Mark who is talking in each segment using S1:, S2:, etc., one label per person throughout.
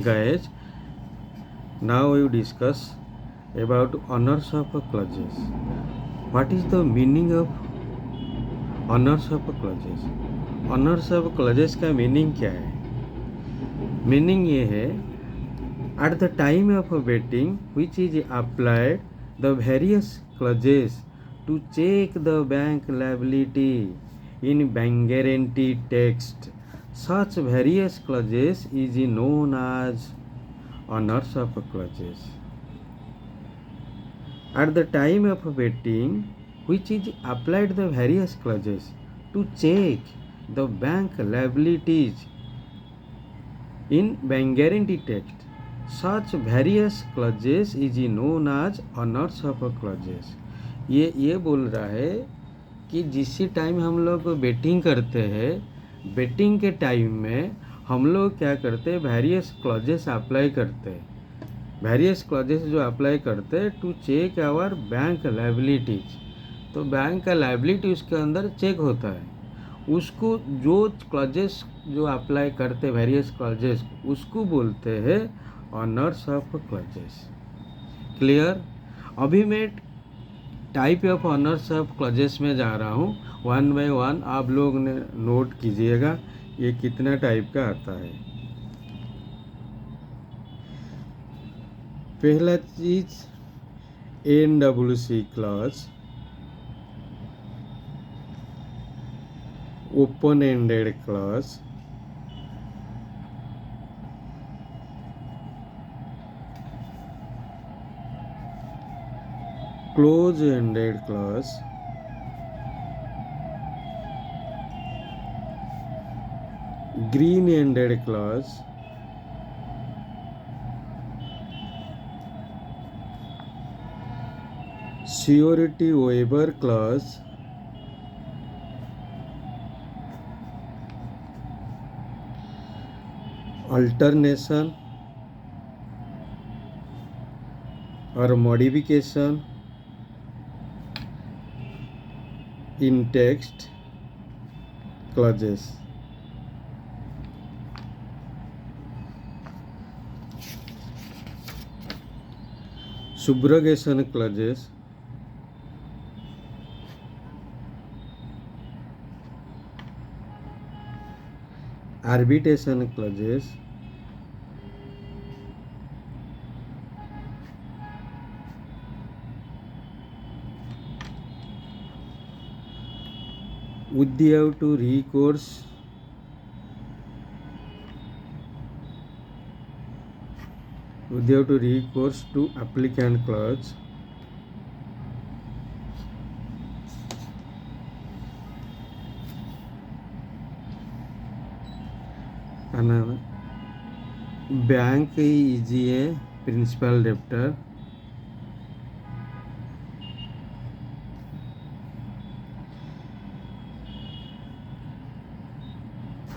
S1: Guys, now we discuss about honors of clauses. What is the meaning of honors of clauses? honors of clauses का meaning क्या है? Meaning ये है, at the time of betting which is applied the various clauses to check the bank liability in bank guarantee text. Such various clauses is known as honors of clauses. At the time of betting which is applied the various clauses to check the bank liabilities in bank guarantee text. Such various clauses is known as honors of clauses. ये बोल रहा है कि जिस time हम लोग betting करते हैं, बेटिंग के टाइम में हम लोग क्या करते हैं, वेरियस क्लॉजेस अप्लाई करते हैं. वेरियस क्लॉजेस जो अप्लाई करते हैं to check our bank liabilities. तो बैंक का लायबिलिटी उसके अंदर चेक होता है. उसको जो क्लॉजेस जो अप्लाई करते हैं वेरियस क्लॉजेस, उसको बोलते हैं ऑनर्स ऑफ क्लॉजेस. क्लियर? अभी मैं type of honours of clauses में जा रहा हूँ. वन बाय वन आप लोग ने नोट कीजिएगा ये कितना टाइप का आता है. पहला चीज NWC clause, open ended clause, close ended clause, green ended clause, surety waiver clause, alternation और modification in text clauses. Subrogation clauses, arbitration clauses, without to recourse to applicant clause, bank is a principal debtor,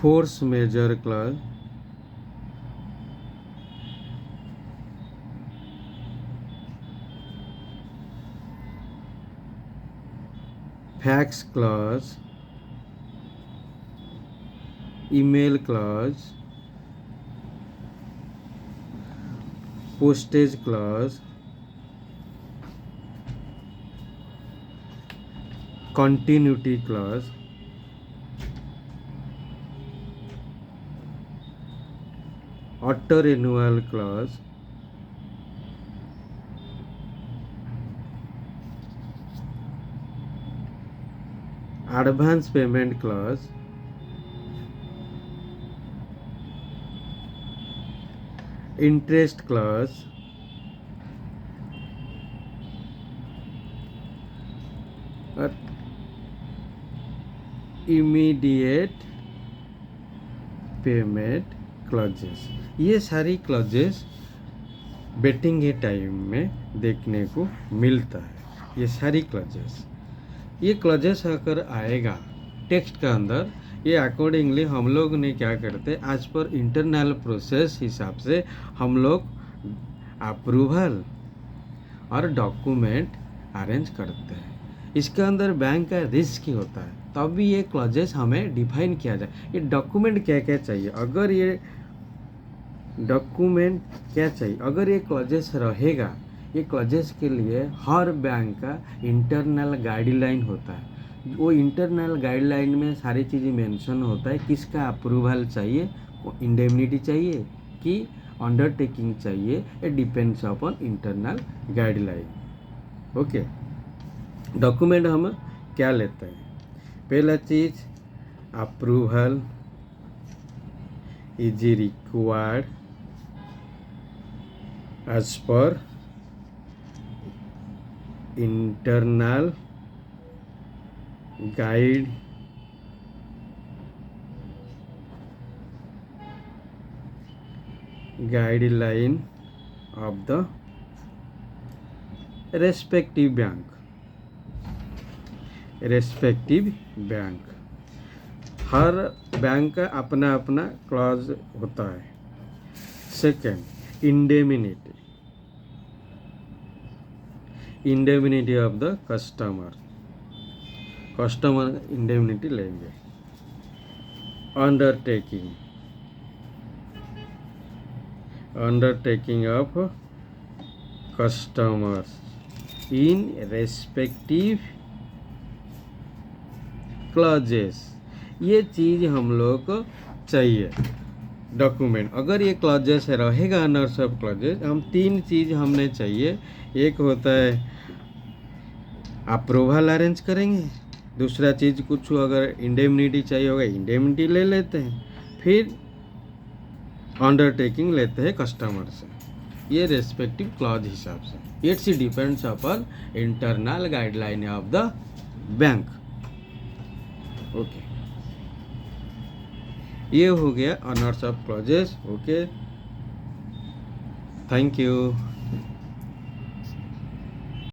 S1: force majeure clause, fax clause, email clause, postage clause, continuity clause, auto renewal clause, advance payment clause, interest clause, और immediate payment clauses. ये सारी clauses betting के time में देखने को मिलता है. ये सारी क्लॉजेस, ये क्लॉजेस अगर आएगा टेक्स्ट का अंदर, ये अकॉर्डिंगली हम लोग ने क्या करते हैं, आज पर इंटरनल प्रोसेस हिसाब से हम लोग अप्रूवल और डॉक्यूमेंट अरेंज करते हैं. इसके अंदर बैंक का रिस्क ही होता है, तब भी ये क्लॉजेस हमें डिफाइन किया जाए. ये डॉक्यूमेंट क्या क्या चाहिए. अगर ये डॉक्यूमेंट क्या चाहिए? अगर ये क्लॉजेस रहेगा, ये क्लॉजेस के लिए हर बैंक का इंटरनल गाइडलाइन होता है। वो इंटरनल गाइडलाइन में सारी चीज़ें मेंशन होता है, किसका अप्रूवल चाहिए, इंडेमनिटी चाहिए कि अंडरटेकिंग चाहिए, it depends upon internal guideline. Okay, document हम क्या लेते हैं? पहला चीज़ approval is required as per internal guideline of the respective bank. हर बैंक का अपना अपना क्लॉज होता है। Second, indemnity of the customer indemnity लेंगे। Undertaking of customers in respective clauses, ये चीज़ हम लोग को चाहिए डॉक्यूमेंट। अगर ये क्लॉजेस रहेगा, अनर्स ऑफ क्लॉजेस, हम तीन चीज़ हमने चाहिए। एक होता है अप्रूवल अरेंज करेंगे, दूसरा चीज़ कुछ अगर इंडेमनिटी चाहिए होगा, इंडेमनिटी ले लेते हैं, फिर अंडरटेकिंग लेते हैं कस्टमर से, ये रेस्पेक्टिव क्लॉज हिसाब से। It's depends upon internal guideline of the bank. Okay, ये हो गया honours of clauses. Okay, thank you.